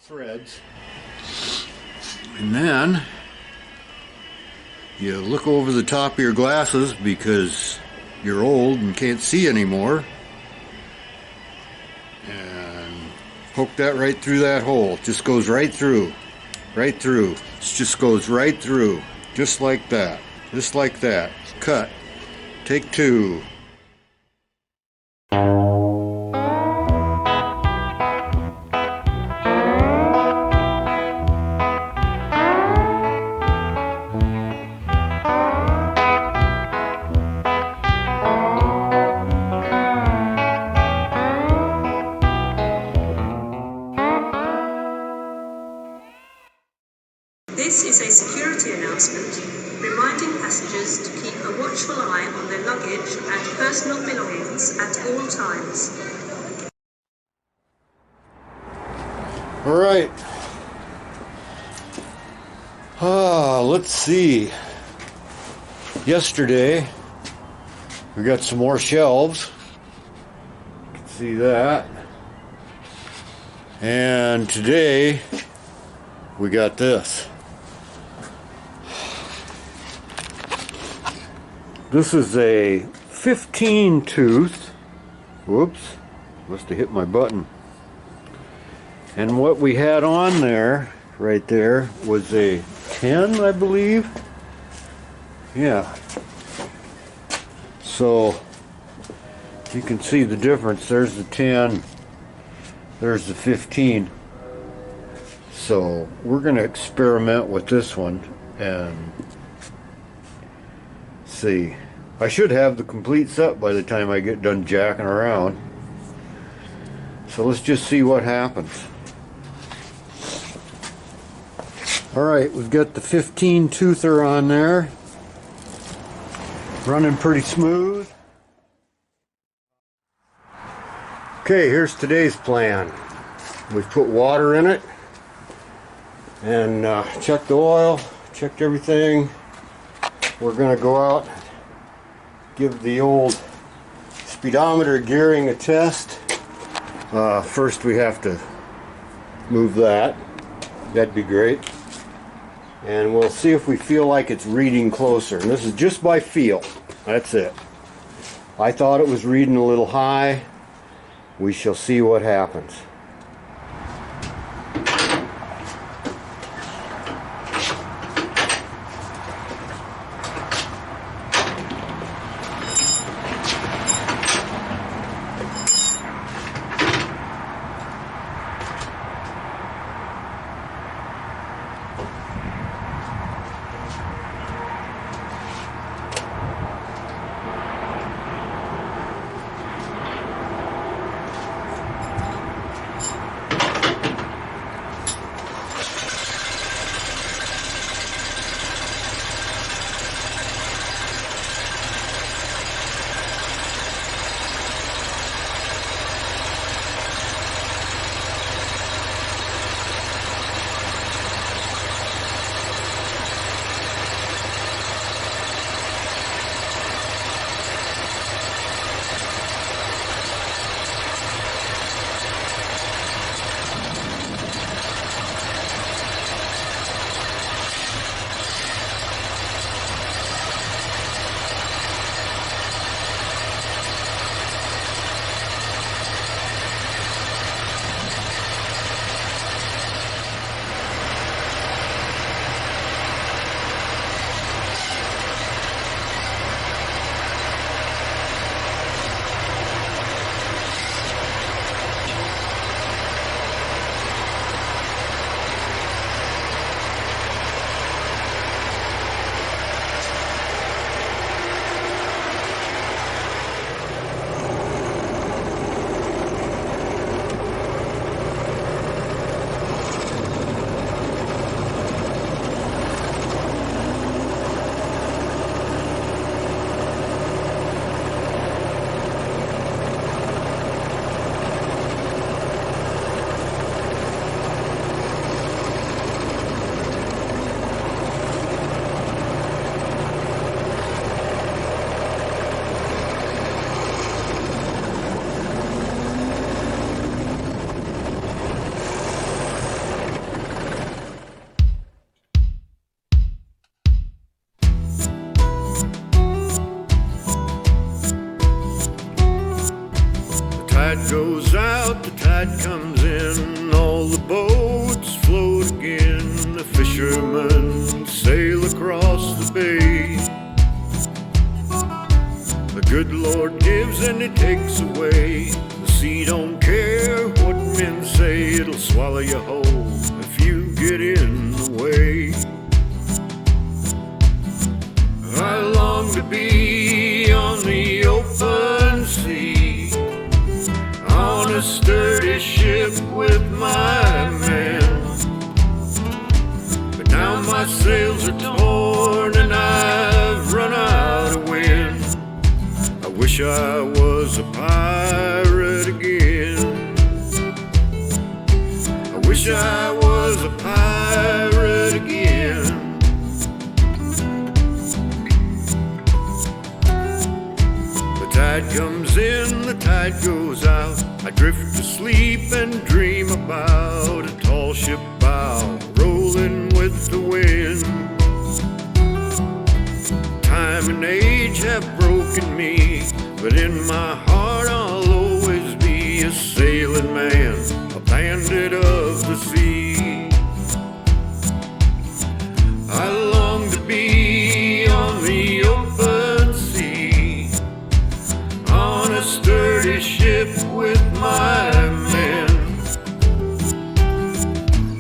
threads, and then you look over the top of your glasses because you're old and can't see anymore, and poke that right through that hole. It just goes right through, right through. It just goes right through, just like that, just like that. Cut. Take two. This is a security announcement reminding passengers to keep a watchful eye on their luggage and personal belongings at all times. All right. Let's see. Yesterday, we got some more shelves. You can see that. And today, we got this. This is a 15 tooth. Whoops, must have hit my button. And what we had on there, right there, was a 10, I believe. Yeah. So, you can see the difference. There's the 10, there's the 15. So, we're going to experiment with this one and see. I should have the complete set by the time I get done jacking around. So let's just see what happens. Alright, we've got the 15 toother on there. Running pretty smooth. Okay, here's today's plan. We've put water in it and checked the oil, checked everything. We're going to go out, give the old speedometer gearing a test. First we have to move that. That'd be great. And we'll see if we feel like it's reading closer. And this is just by feel. That's it. I thought it was reading a little high. We shall see what happens. tide goes out, the tide comes in, all the boats float again, the fishermen sail across the bay. The good Lord gives and He takes away, the sea don't care what men say, it'll swallow you whole if you get in the way. I long to be on the open sea, on a sturdy ship with my men. But now my sails are torn and I've run out of wind. I wish I was a pirate again. I wish I was a pirate again. The tide comes in, the tide goes out, I drift to sleep and dream about a tall ship bow rolling with the wind. Time and age have broken me, but in my heart I'll always be a sailing man, a bandit of the sea. I long to be on the open sea, on a sturdy ship with my men.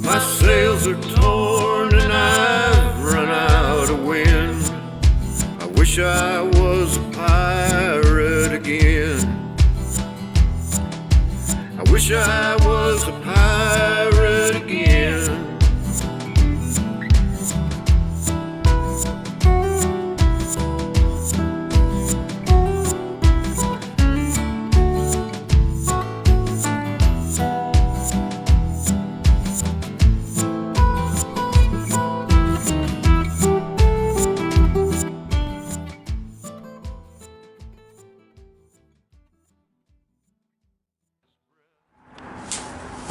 My sails are torn and I've run out of wind. I wish I was a pirate again. I wish I was a pirate again.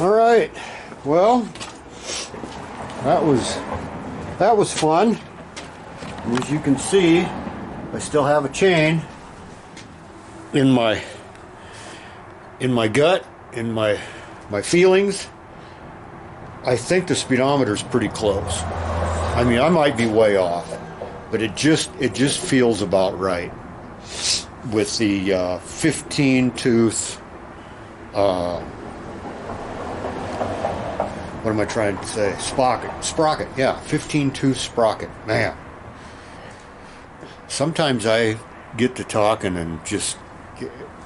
All right, well, that was fun. And as you can see, I still have a chain in my gut, in my feelings. I think the speedometer's pretty close. I mean, I might be way off, but it just feels about right with the 15 tooth. What am I trying to say? Sprocket, yeah, 15 tooth sprocket. Man, sometimes I get to talking and just,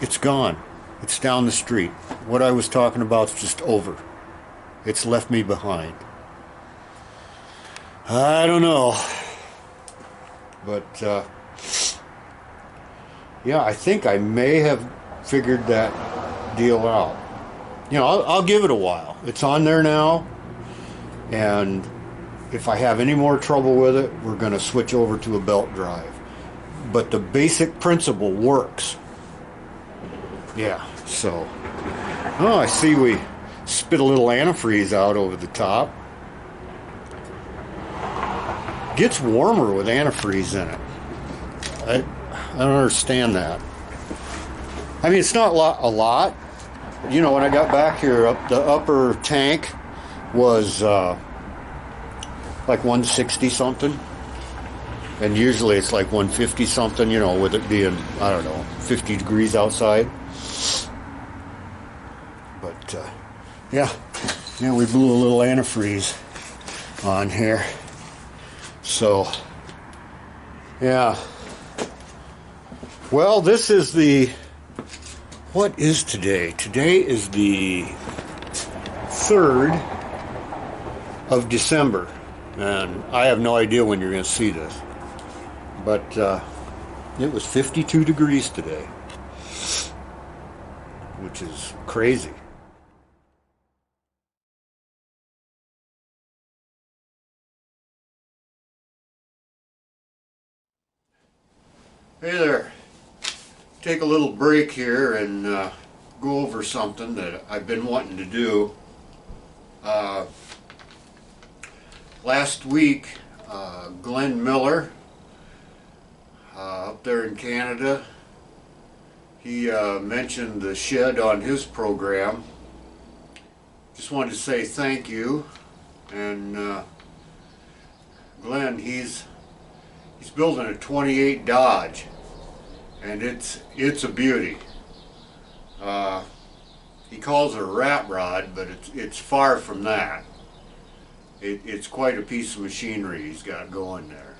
it's gone. It's down the street. What I was talking about is just over. It's left me behind. I don't know. But, yeah, I think I may have figured that deal out. You know, I'll give it a while. It's on there now, and if I have any more trouble with it, we're going to switch over to a belt drive. But the basic principle works. Yeah, so. Oh, I see we spit a little antifreeze out over the top. Gets warmer with antifreeze in it. I don't understand that. I mean, it's not a lot. You know, when I got back here, the upper tank was like 160 something, and usually it's like 150 something, you know, with it being, I don't know, 50 degrees outside. But yeah, we blew a little antifreeze on here. So yeah, well, this is the, what is today? Today is the 3rd of December, and I have no idea when you're going to see this, but it was 52 degrees today, which is crazy. Hey there. Take a little break here and go over something that I've been wanting to do. Last week, Glenn Miller, up there in Canada, He mentioned the shed on his program. Just wanted to say thank you. And Glenn, he's building a 28 Dodge, and it's a beauty. He calls it a rat rod, but it's far from that. It's quite a piece of machinery he's got going there,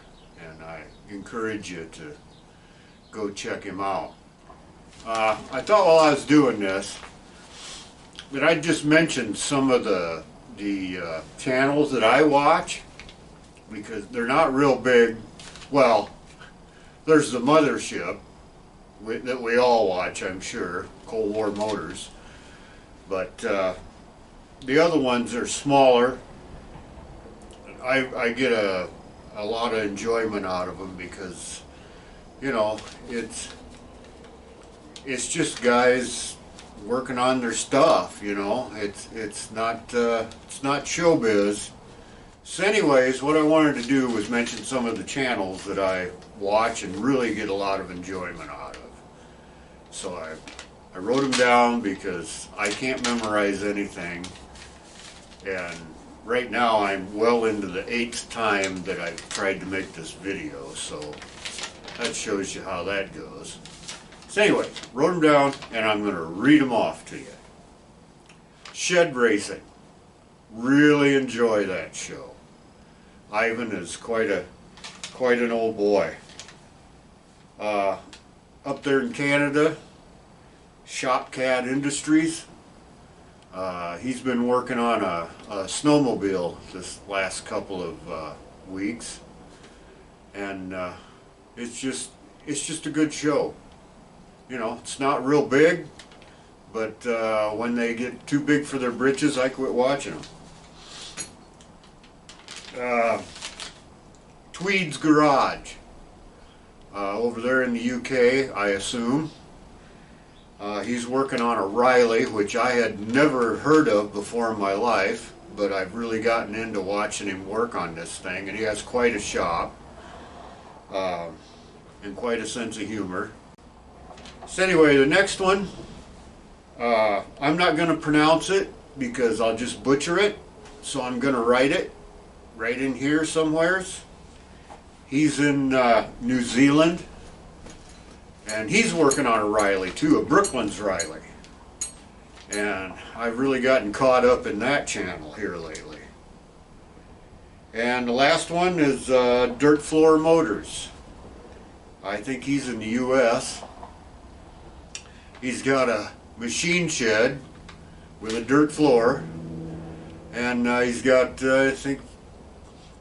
and I encourage you to go check him out. I thought while I was doing this that I'd just mention some of the channels that I watch, because they're not real big. Well, there's the mothership that we all watch, I'm sure, Cold War Motors, but the other ones are smaller. I get a lot of enjoyment out of them because, you know, it's just guys working on their stuff, you know. It's not showbiz. So anyways, what I wanted to do was mention some of the channels that I watch and really get a lot of enjoyment out of. So I wrote them down because I can't memorize anything, and right now I'm well into the 8th time that I've tried to make this video, so that shows you how that goes. So anyway, wrote them down and I'm going to read them off to you. Shed racing. Really enjoy that show. Ivan is quite an old boy. Up there in Canada, Shopcat Industries. He's been working on a snowmobile this last couple of weeks, and it's just a good show. You know, it's not real big, but when they get too big for their britches, I quit watching them. Tweed's Garage, over there in the UK, I assume. He's working on a Riley, which I had never heard of before in my life, but I've really gotten into watching him work on this thing, and he has quite a shop, and quite a sense of humor. So anyway, the next one, I'm not going to pronounce it because I'll just butcher it, so I'm going to write it right in here somewheres. He's in New Zealand, and he's working on a Riley too, a Brooklands Riley, and I've really gotten caught up in that channel here lately. And the last one is Dirt Floor Motors. I think he's in the US. He's got a machine shed with a dirt floor, and he's got I think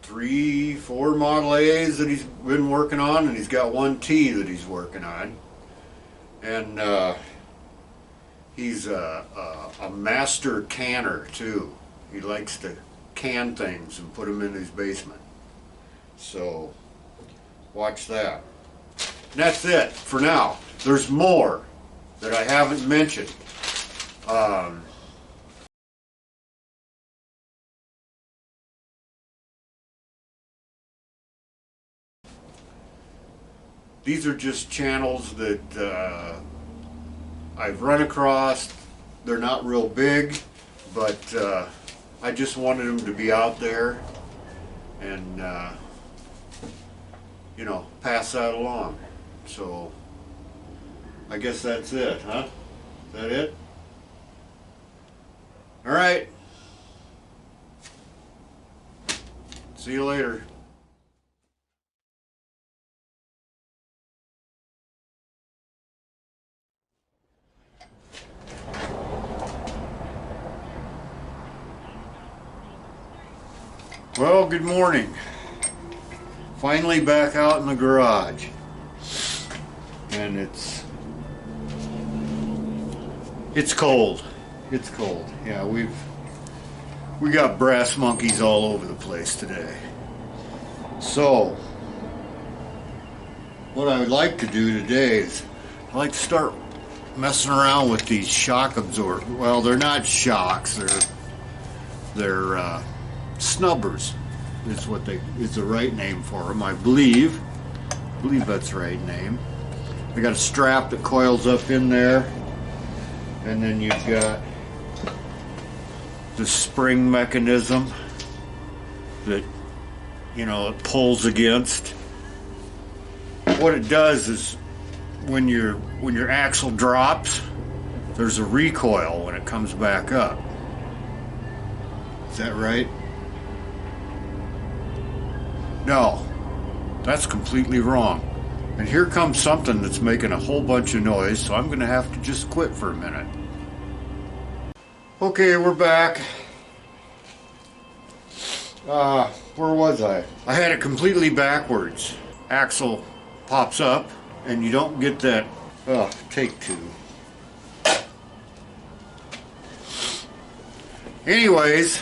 3-4 Model A's that he's been working on, and he's got one T that he's working on. And he's a master canner too. He likes to can things and put them in his basement. So watch that. And that's it for now. There's more that I haven't mentioned. These are just channels that I've run across. They're not real big, but I just wanted them to be out there and you know, pass that along. So I guess that's it, huh? Is that it? All right. See you later. Well, good morning. Finally back out in the garage. And it's cold. It's cold. Yeah, we got brass monkeys all over the place today. So what I would like to do today is I'd like to start messing around with these shock absorbers. Well, they're not shocks, they're snubbers is what is the right name for them, I believe that's the right name. I got a strap that coils up in there, and then you've got the spring mechanism that, you know, it pulls against. What it does is when your axle drops, there's a recoil when it comes back up. Is that right? No, that's completely wrong. And here comes something that's making a whole bunch of noise, so I'm gonna have to just quit for a minute. Okay, we're back. Where was I? I had it completely backwards. Axle pops up, and you don't get that. Take two. Anyways,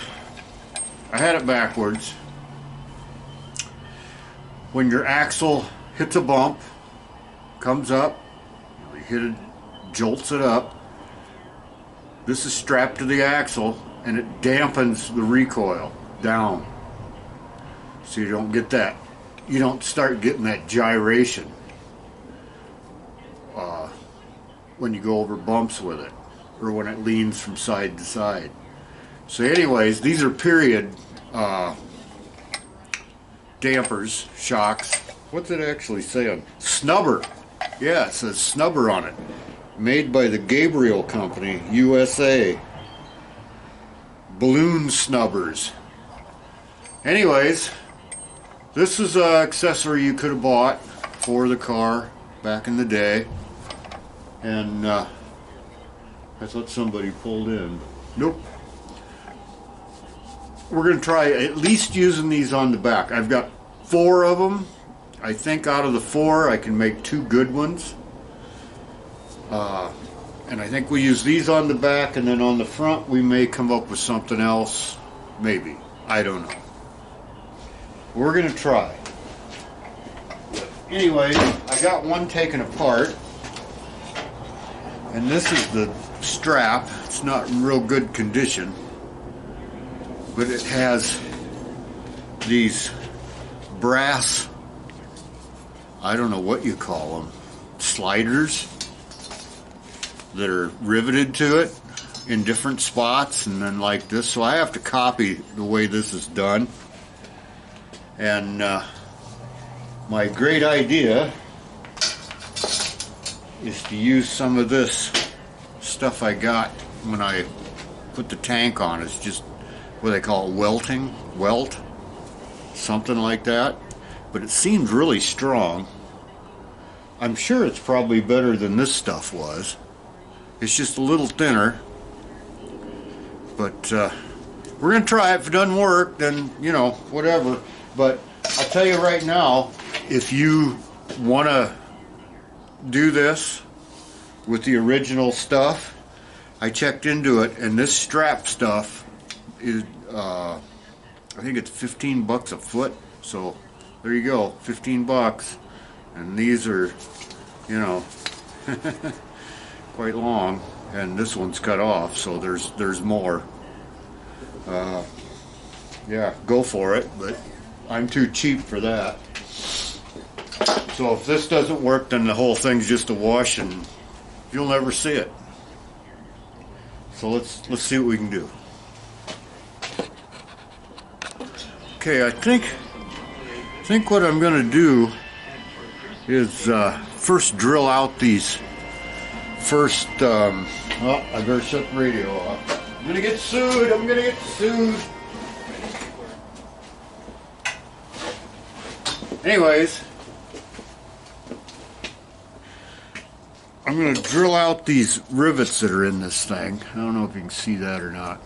I had it backwards. When your axle hits a bump, comes up, you hit it, jolts it up. This is strapped to the axle, and it dampens the recoil down. So you don't get that. You don't start getting that gyration when you go over bumps with it, or when it leans from side to side. So anyways, these are period dampers, shocks. What's it actually saying? Snubber. Yeah, it says Snubber on it. Made by the Gabriel Company, USA. Balloon snubbers. Anyways, this is an accessory you could have bought for the car back in the day. And I thought somebody pulled in. Nope. We're going to try at least using these on the back. I've got 4 of them. I think out of the 4 I can make 2 good ones. And I think we use these on the back, and then on the front we may come up with something else. Maybe. I don't know. We're going to try. Anyway, I got one taken apart. And this is the strap. It's not in real good condition, but it has these brass, I don't know what you call them, sliders that are riveted to it in different spots, and then like this. So I have to copy the way this is done. And my great idea is to use some of this stuff I got when I put the tank on. It's just what they call it, welt, something like that. But it seems really strong. I'm sure it's probably better than this stuff was. It's just a little thinner. But we're going to try it. If it doesn't work, then, you know, whatever. But I'll tell you right now, if you want to do this with the original stuff, I checked into it, and this strap stuff is, I think it's $15 a foot. So there you go, $15. And these are, you know, quite long, and this one's cut off, so there's more. Yeah, go for it, but I'm too cheap for that. So if this doesn't work, then the whole thing's just a wash, and you'll never see it. So let's see what we can do. Okay, I think what I'm going to do is first drill out these first. Oh, I better shut the radio off. I'm gonna get sued. I'm gonna get sued. Anyways, I'm going to drill out these rivets that are in this thing. I don't know if you can see that or not.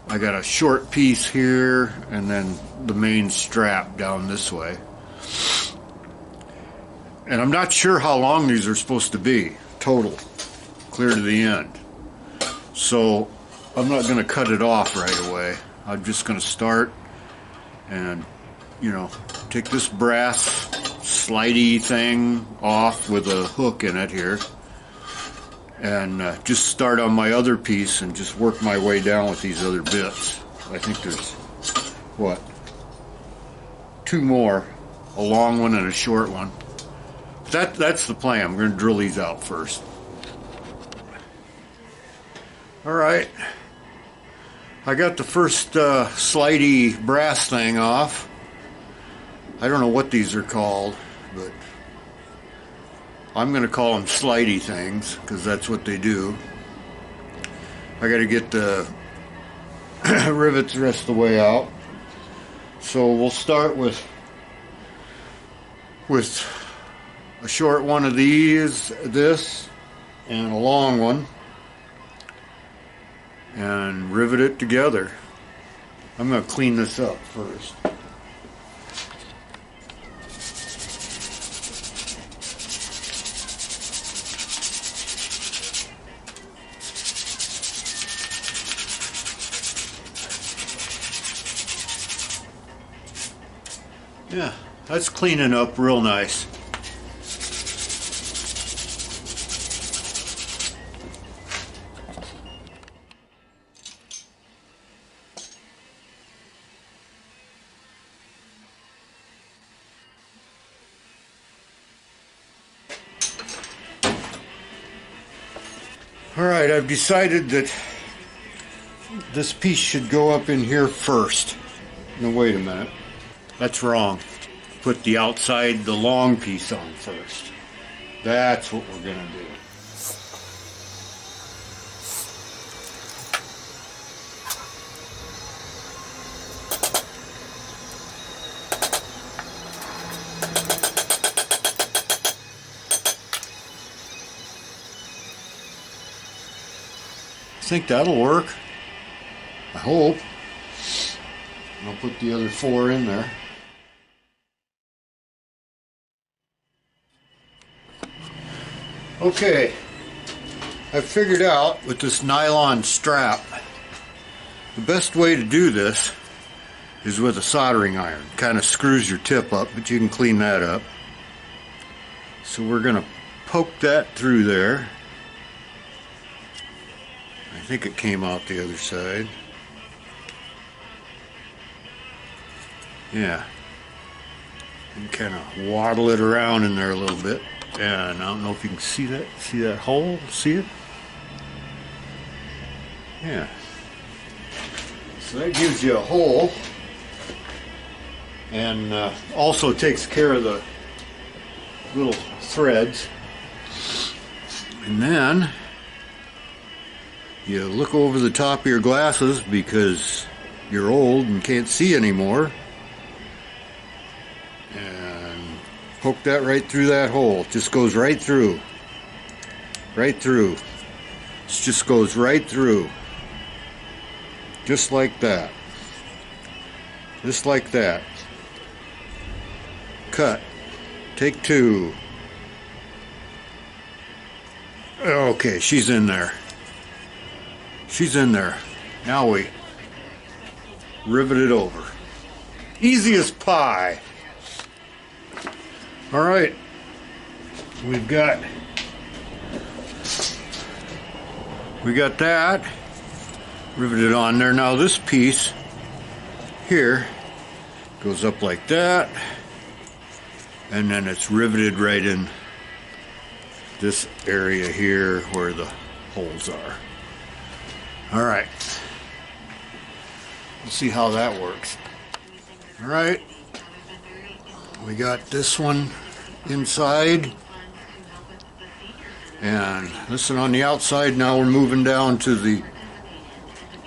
I got a short piece here, and then the main strap down this way. And I'm not sure how long these are supposed to be, total, clear to the end. So I'm not going to cut it off right away. I'm just going to start and, you know, take this brass slidey thing off with a hook in it here, and just start on my other piece and just work my way down with these other bits. I think there's, what, 2 more, a long one and a short one. That's the plan. I'm going to drill these out first. All right. I got the first slidey brass thing off. I don't know what these are called, but I'm going to call them slidey things because that's what they do. I got to get the rivets the rest of the way out. So we'll start with a short one of these, this, and a long one, and rivet it together. I'm going to clean this up first. Yeah, that's cleaning up real nice. All right, I've decided that this piece should go up in here first. No, wait a minute. That's wrong. Put the outside, the long piece on first. That's what we're gonna do. I think that'll work. I hope. I'll put the other 4 in there. Okay, I've figured out with this nylon strap, the best way to do this is with a soldering iron. Kind of screws your tip up, but you can clean that up. So we're going to poke that through there. I think it came out the other side. Yeah. And kind of waddle it around in there a little bit. And I don't know if you can see that hole, see it? Yeah. So that gives you a hole, and also takes care of the little threads. And then you look over the top of your glasses because you're old and can't see anymore. Poke that right through that hole. It just goes right through. Right through. It just goes right through. Just like that. Just like that. Cut. Take 2. Okay, she's in there. She's in there. Now we rivet it over. Easy as pie. All right, we got that riveted on there. Now this piece here goes up like that, and then it's riveted right in this area here where the holes are. All right, we'll see how that works. All right. We got this one inside, and this one on the outside. Now we're moving down to the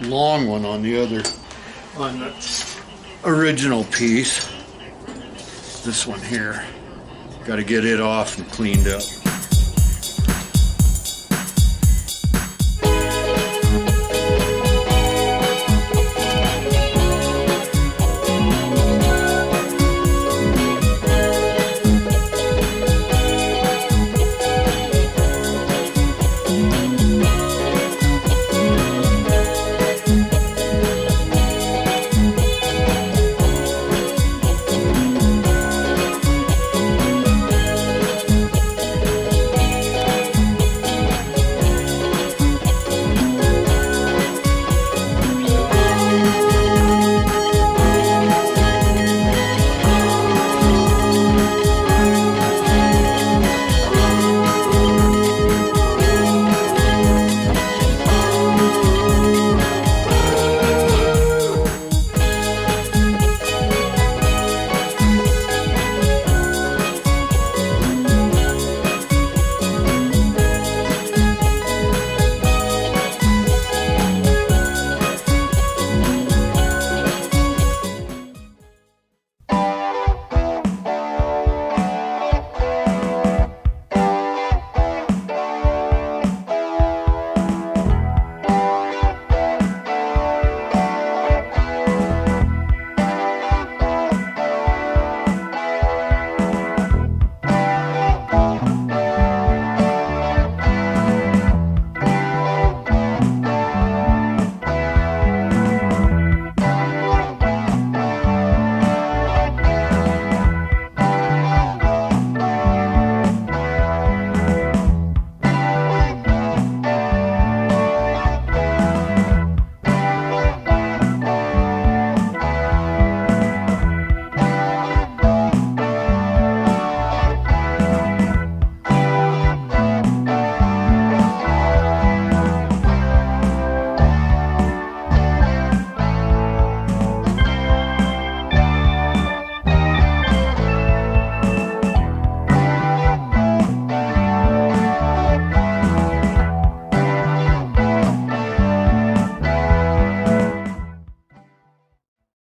long one on the original piece. This one here. Got to get it off and cleaned up.